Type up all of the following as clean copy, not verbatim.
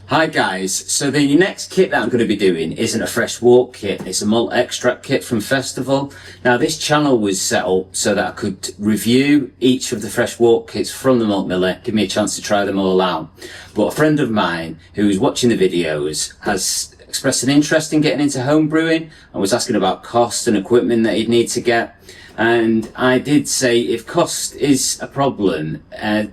Hi guys, so the next kit that I'm going to be doing isn't a fresh walk kit, it's a malt extract kit from Festival. Now this channel was set up so that I could review each of the fresh walk kits from the malt miller, give me a chance to try them all out. But a friend of mine who was watching the videos has expressed an interest in getting into home brewing and was asking about cost and equipment that he'd need to get. And I did say if cost is a problem,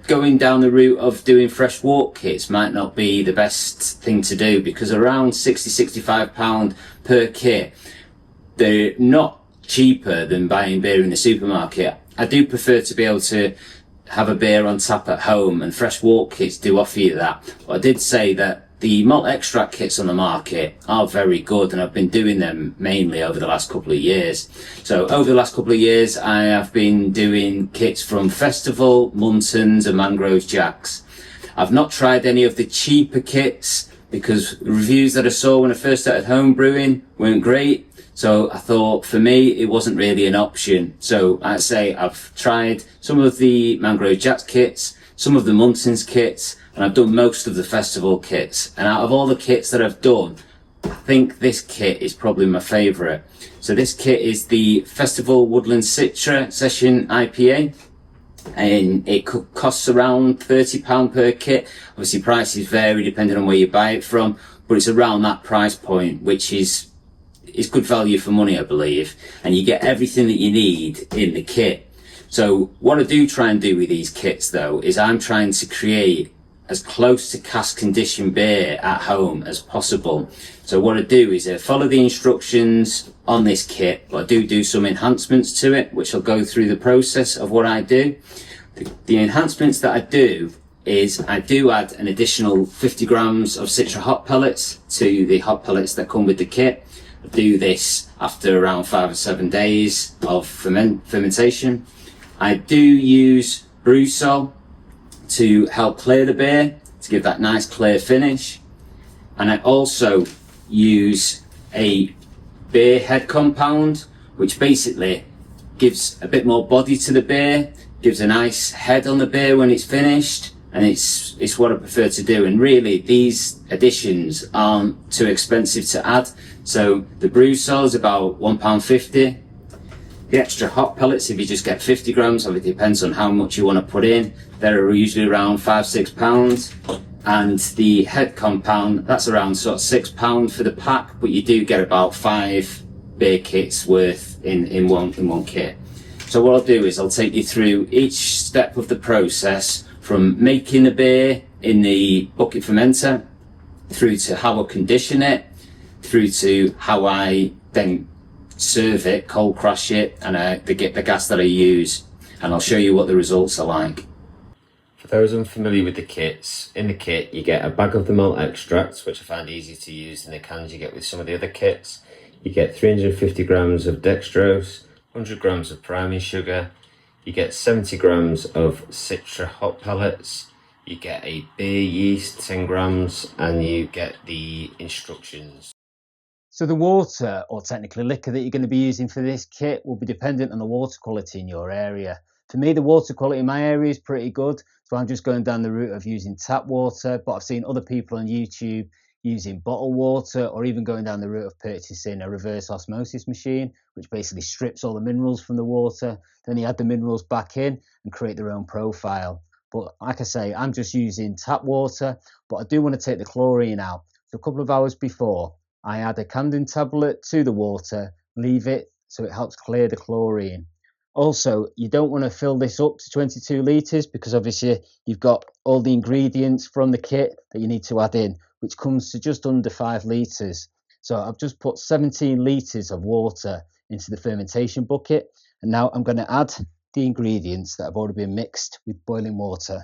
going down the route of doing fresh walk kits might not be the best thing to do, because around £60–65 per kit, they're not cheaper than buying beer in the supermarket. I do prefer to be able to have a beer on tap at home, and fresh walk kits do offer you that. But I did say that the malt extract kits on the market are very good, and I've been doing them mainly over the last couple of years. So over the last couple of years, I have been doing kits from Festival, Muntons and Mangroves Jacks. I've not tried any of the cheaper kits because the reviews that I saw when I first started home brewing weren't great. So I thought for me, it wasn't really an option. So I'd say I've tried some of the Mangrove Jacks kits, some of the Muntons kits, and I've done most of the Festival kits. And out of all the kits that I've done, I think this kit is probably my favourite. So this kit is the Festival Woodland Citra Session IPA, and it costs around £30 per kit. Obviously prices vary depending on where you buy it from, but it's around that price point, which is good value for money, I believe. And you get everything that you need in the kit. So what I do try and do with these kits though, is I'm trying to create as close to cask condition beer at home as possible. So what I do is I follow the instructions on this kit, but I do some enhancements to it, which I'll go through the process of what I do. The enhancements that I do is I do add an additional 50 grams of Citra hop pellets to the hop pellets that come with the kit. I do this after around 5 or 7 days of fermentation. I do use brew sol to help clear the beer, to give that nice clear finish. And I also use a beer head compound, which basically gives a bit more body to the beer, gives a nice head on the beer when it's finished, and it's what I prefer to do. And really, these additions aren't too expensive to add. So the brew sol is about £1.50. The extra hot pellets, if you just get 50 grams of it, depends on how much you want to put in. They're usually around £5–6. And the head compound, that's around sort of £6 for the pack, but you do get about 5 beer kits worth in one kit. So what I'll do is I'll take you through each step of the process, from making the beer in the bucket fermenter, through to how I condition it, through to how I then serve it, cold crush it, and the gas that I use, and I'll show you what the results are like. For those unfamiliar with the kits, in the kit you get a bag of the malt extracts, which I find easy to use than the cans you get with some of the other kits. You get 350 grams of dextrose, 100 grams of priming sugar, you get 70 grams of Citra hop pellets, you get a beer yeast 10 grams, and you get the instructions. So the water, or technically liquor, that you're going to be using for this kit will be dependent on the water quality in your area. For me, the water quality in my area is pretty good, so I'm just going down the route of using tap water, but I've seen other people on YouTube using bottled water, or even going down the route of purchasing a reverse osmosis machine, which basically strips all the minerals from the water, then you add the minerals back in and create their own profile. But like I say, I'm just using tap water, but I do want to take the chlorine out. So a couple of hours before, I add a Camden tablet to the water, leave it so it helps clear the chlorine. Also, you don't want to fill this up to 22 litres, because obviously you've got all the ingredients from the kit that you need to add in, which comes to just under 5 litres. So I've just put 17 litres of water into the fermentation bucket, and now I'm going to add the ingredients that have already been mixed with boiling water.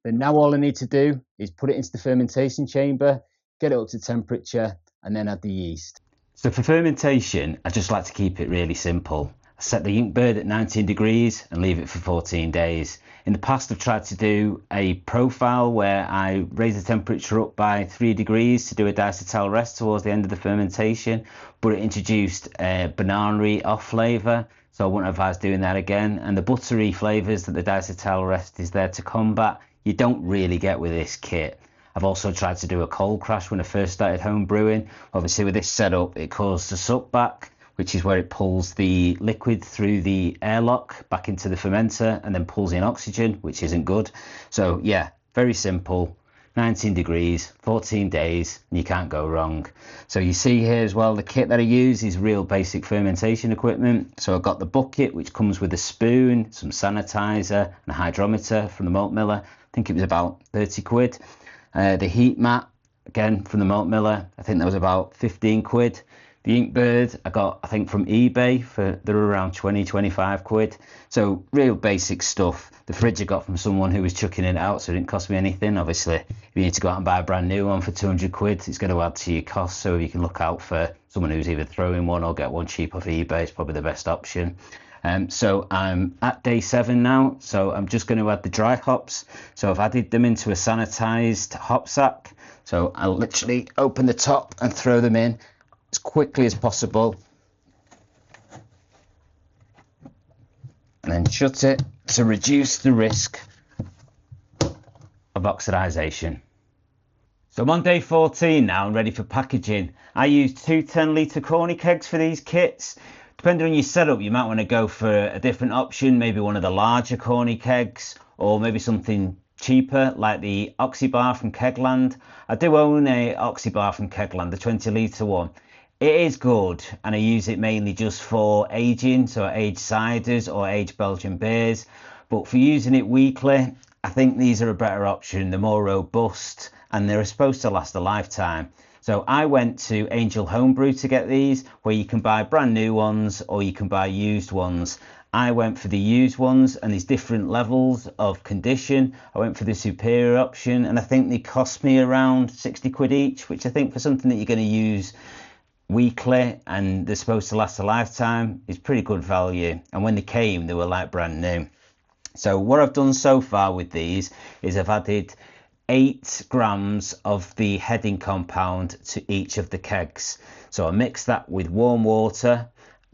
Then now all I need to do is put it into the fermentation chamber, get it up to temperature, and then add the yeast. So for fermentation, I just like to keep it really simple. I set the ink bird at 19 degrees and leave it for 14 days. In the past, I've tried to do a profile where I raise the temperature up by 3 degrees to do a diacetyl rest towards the end of the fermentation, but it introduced a banana off flavour. so I wouldn't advise doing that again. And the buttery flavours that the diacetyl rest is there to combat, you don't really get with this kit. I've also tried to do a cold crash when I first started home brewing. Obviously with this setup, it caused a suck back, which is where it pulls the liquid through the airlock back into the fermenter and then pulls in oxygen, which isn't good. So yeah, very simple. 19 degrees, 14 days, and you can't go wrong. So you see here as well, the kit that I use is real basic fermentation equipment. So I've got the bucket, which comes with a spoon, some sanitizer, and a hydrometer from the malt miller. I think it was about 30 quid. The heat mat, again from the malt miller, I think that was about 15 quid. The Inkbird I got, I think, from eBay they're around 20-25 quid. So real basic stuff. The fridge I got from someone who was chucking it out, so it didn't cost me anything. Obviously, if you need to go out and buy a brand new one for 200 quid, it's going to add to your cost. So you can look out for someone who's either throwing one or get one cheap off eBay. It's probably the best option. So I'm at day 7 now, so I'm just going to add the dry hops. So I've added them into a sanitized hop sack. So I'll literally open the top and throw them in as quickly as possible, and then shut it to reduce the risk of oxidation. So I'm on day 14 now and ready for packaging. I use 2 10-litre corny kegs for these kits. Depending on your setup, you might want to go for a different option, maybe one of the larger corny kegs, or maybe something cheaper like the Oxybar from Kegland. I do own a Oxybar from Kegland, the 20-litre one. It is good, and I use it mainly just for aging, so aged ciders or aged Belgian beers. But for using it weekly, I think these are a better option. They're more robust and they're supposed to last a lifetime. So I went to Angel Homebrew to get these, where you can buy brand new ones or you can buy used ones. I went for the used ones, and there's different levels of condition. I went for the superior option, and I think they cost me around 60 quid each, which I think for something that you're going to use weekly and they're supposed to last a lifetime is pretty good value. And when they came, they were like brand new. So what I've done so far with these is I've added 8 grams of the heading compound to each of the kegs. So I mixed that with warm water,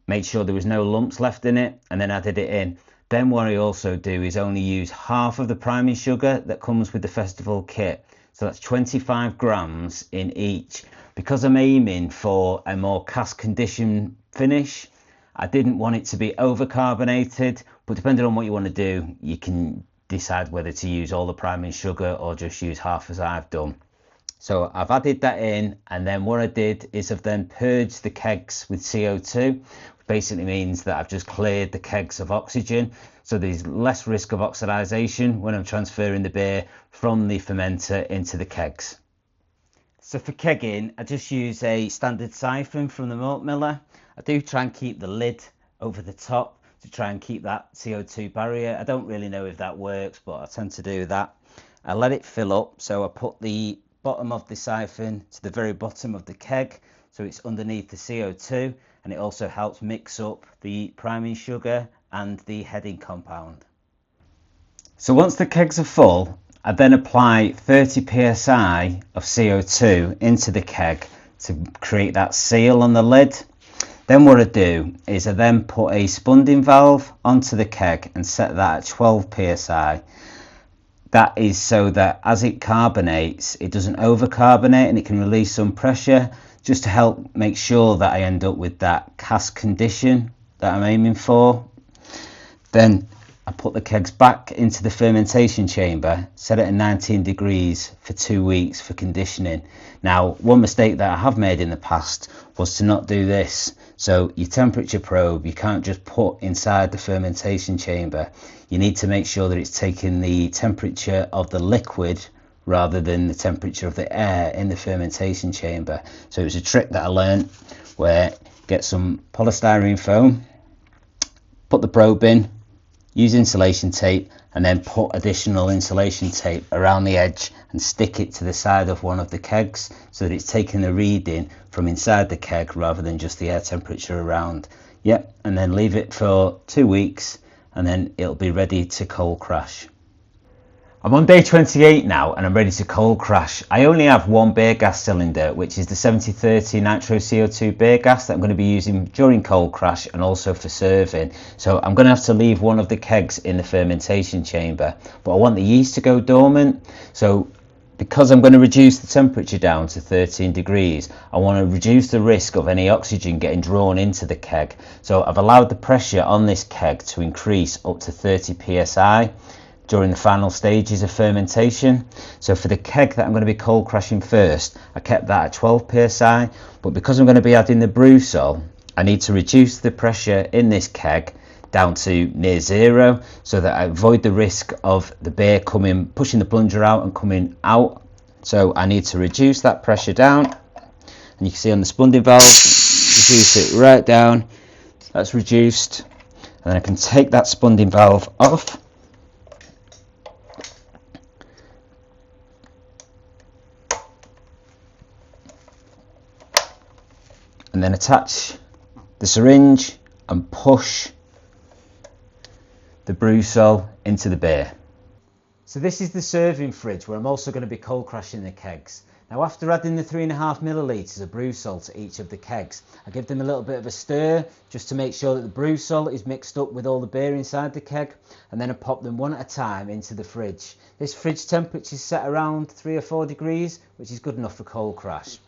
made sure there was no lumps left in it, and then added it in. Then what I also do is only use half of the priming sugar that comes with the festival kit. So that's 25 grams in each. Because I'm aiming for a more cask condition finish, I didn't want it to be over carbonated, but depending on what you want to do, you can decide whether to use all the priming sugar or just use half as I've done. So I've added that in, and then what I did is I've then purged the kegs with CO2, which basically means that I've just cleared the kegs of oxygen. So there's less risk of oxidation when I'm transferring the beer from the fermenter into the kegs. So for kegging, I just use a standard siphon from the malt miller. I do try and keep the lid over the top to try and keep that CO2 barrier. I don't really know if that works, but I tend to do that. I let it fill up, so I put the bottom of the siphon to the very bottom of the keg, so it's underneath the CO2, and it also helps mix up the priming sugar and the heading compound. So once the kegs are full, I then apply 30 psi of CO2 into the keg to create that seal on the lid. Then what I do is I then put a spunding valve onto the keg and set that at 12 psi. That is so that as it carbonates, it doesn't overcarbonate and it can release some pressure, just to help make sure that I end up with that cask condition that I'm aiming for. Then I put the kegs back into the fermentation chamber, set it at 19 degrees for 2 weeks for conditioning. Now, one mistake that I have made in the past was to not do this. So your temperature probe, you can't just put inside the fermentation chamber. You need to make sure that it's taking the temperature of the liquid rather than the temperature of the air in the fermentation chamber. So it was a trick that I learned, where get some polystyrene foam, put the probe in, use insulation tape, and then put additional insulation tape around the edge and stick it to the side of one of the kegs so that it's taking the reading from inside the keg rather than just the air temperature around. Yep, and then leave it for 2 weeks and then it'll be ready to cold crash. I'm on day 28 now and I'm ready to cold crash. I only have one beer gas cylinder, which is the 7030 nitro CO2 beer gas that I'm going to be using during cold crash and also for serving. So I'm going to have to leave one of the kegs in the fermentation chamber, but I want the yeast to go dormant. So because I'm going to reduce the temperature down to 13 degrees, I want to reduce the risk of any oxygen getting drawn into the keg. So I've allowed the pressure on this keg to increase up to 30 psi during the final stages of fermentation. So for the keg that I'm going to be cold crashing first, I kept that at 12 psi, but because I'm going to be adding the brew sol, I need to reduce the pressure in this keg down to near zero so that I avoid the risk of the beer pushing the plunger out and coming out. So I need to reduce that pressure down, and you can see on the spunding valve, reduce it right down. That's reduced, and then I can take that spunding valve off. And then attach the syringe and push the brew sol into the beer. So this is the serving fridge where I'm also going to be cold crashing the kegs. Now after adding the 3.5 millilitres of brew sol to each of the kegs, I give them a little bit of a stir just to make sure that the brew sol is mixed up with all the beer inside the keg, and then I pop them one at a time into the fridge. This fridge temperature is set around 3 or 4 degrees, which is good enough for cold crash.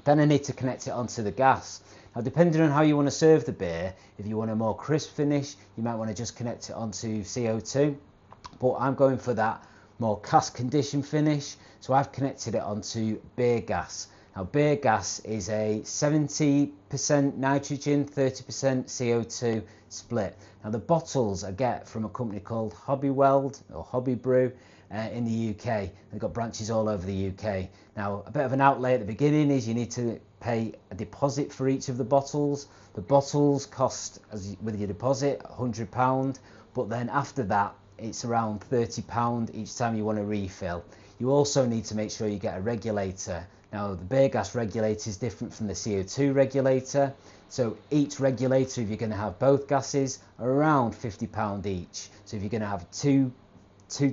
Then I need to connect it onto the gas. Now depending on how you want to serve the beer, if you want a more crisp finish, you might want to just connect it onto CO2, but I'm going for that more cask condition finish, so I've connected it onto beer gas. Now beer gas is a 70% nitrogen, 30% CO2 split. Now the bottles I get from a company called Hobby Weld or Hobby Brew in the UK. They've got branches all over the UK. Now a bit of an outlay at the beginning is you need to pay a deposit for each of the bottles. The bottles cost, with your deposit, £100, but then after that it's around £30 each time you want to refill. You also need to make sure you get a regulator. Now the beer gas regulator is different from the CO2 regulator, so each regulator, if you're going to have both gases, are around £50 each. So if you're going to have two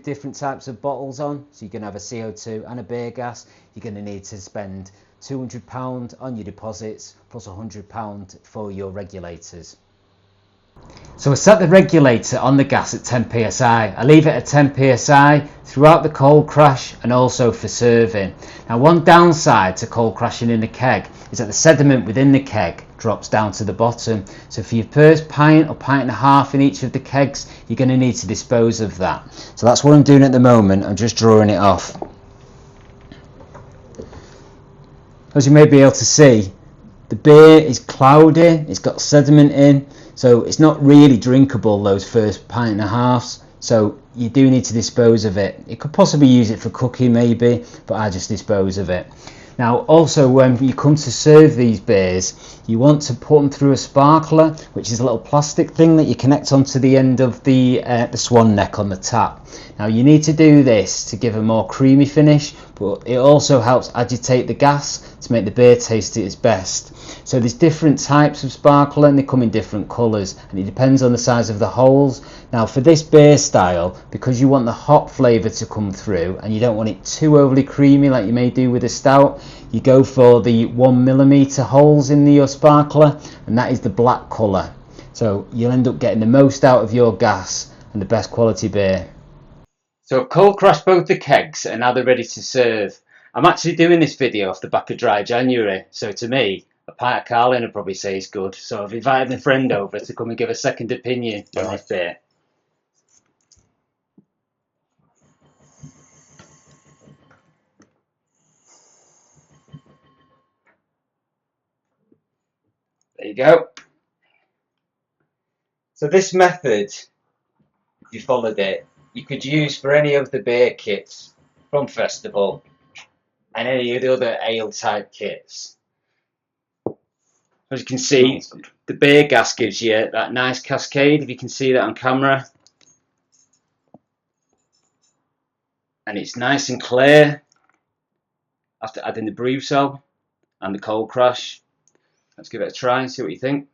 different types of bottles on, so you're going to have a CO2 and a beer gas, you're going to need to spend £200 on your deposits plus £100 for your regulators. So I set the regulator on the gas at 10 psi. I leave it at 10 psi throughout the cold crash and also for serving. Now one downside to cold crashing in the keg is that the sediment within the keg drops down to the bottom. So for your first pint or pint and a half in each of the kegs, you're going to need to dispose of that. So that's what I'm doing at the moment. I'm just drawing it off. As you may be able to see, the beer is cloudy, it's got sediment in, so it's not really drinkable those first pint and a halves, so you do need to dispose of it. You could possibly use it for cooking maybe, but I just dispose of it. Now also when you come to serve these beers, you want to put them through a sparkler, which is a little plastic thing that you connect onto the end of the swan neck on the tap. Now you need to do this to give a more creamy finish, but it also helps agitate the gas to make the beer taste its best. So there's different types of sparkler and they come in different colours, and it depends on the size of the holes. Now for this beer style, because you want the hop flavour to come through and you don't want it too overly creamy like you may do with a stout, you go for the 1mm holes in your sparkler, and that is the black colour. So you'll end up getting the most out of your gas and the best quality beer. So I've cold crashed both the kegs and now they're ready to serve. I'm actually doing this video off the back of dry January, so to me, a pint of Carling would probably say it's good. So I've invited a friend over to come and give a second opinion on this beer. There you go. So this method, if you followed it, you could use for any of the beer kits from Festival and any of the other ale type kits. As you can see, the beer gas gives you that nice cascade, if you can see that on camera. And it's nice and clear after adding the brew sol and the cold crash. Let's give it a try and see what you think.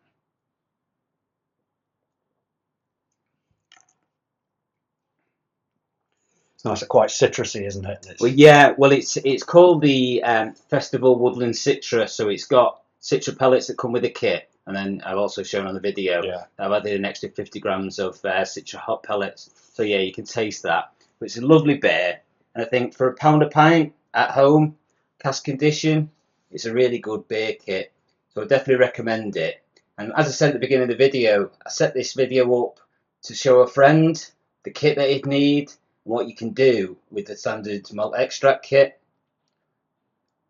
It's nice, quite citrusy, isn't it? Well, yeah, well, it's called the Festival Woodland Citra, so it's got Citra pellets that come with the kit, and then I've also shown on the video, Yeah. I've added an extra 50 grams of Citra hot pellets, so yeah, you can taste that. But it's a lovely beer, and I think for £1 a pint at home, cask condition, it's a really good beer kit, so I definitely recommend it. And as I said at the beginning of the video, I set this video up to show a friend the kit that he'd need, what you can do with the standard malt extract kit.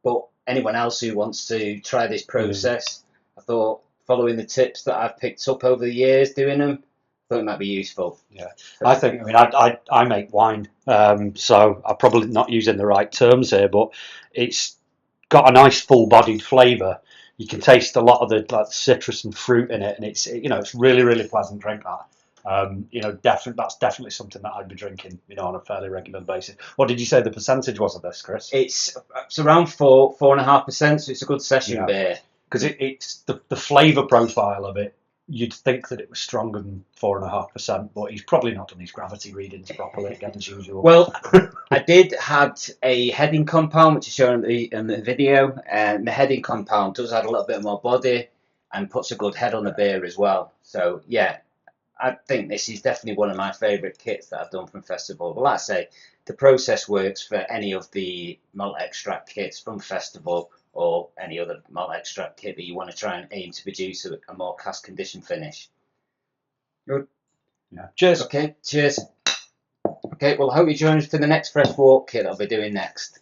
But anyone else who wants to try this process, I thought following the tips that I've picked up over the years doing them, I thought it might be useful. Yeah, I think. I mean, I make wine, so I'm probably not using the right terms here, but it's got a nice full-bodied flavour. You can taste a lot of the like citrus and fruit in it, and it's it's really pleasant drink. That that's definitely something that I'd be drinking on a fairly regular basis. What did you say the percentage was of this, Chris? It's around 4.5%, so it's a good session beer. Because it's the flavour profile of it. You'd think that it was stronger than 4.5%, but he's probably not done his gravity readings properly again as usual. Well, I did had a heading compound, which is shown in the video, and the heading compound does add a little bit more body and puts a good head on the beer as well. So yeah, I think this is definitely one of my favourite kits that I've done from Festival. But like I say, the process works for any of the malt extract kits from Festival or any other malt extract kit that you want to try and aim to produce a more cask condition finish. Good. Yeah. Cheers. Okay, cheers. Okay, well, I hope you join us for the next Fresh Walk kit I'll be doing next.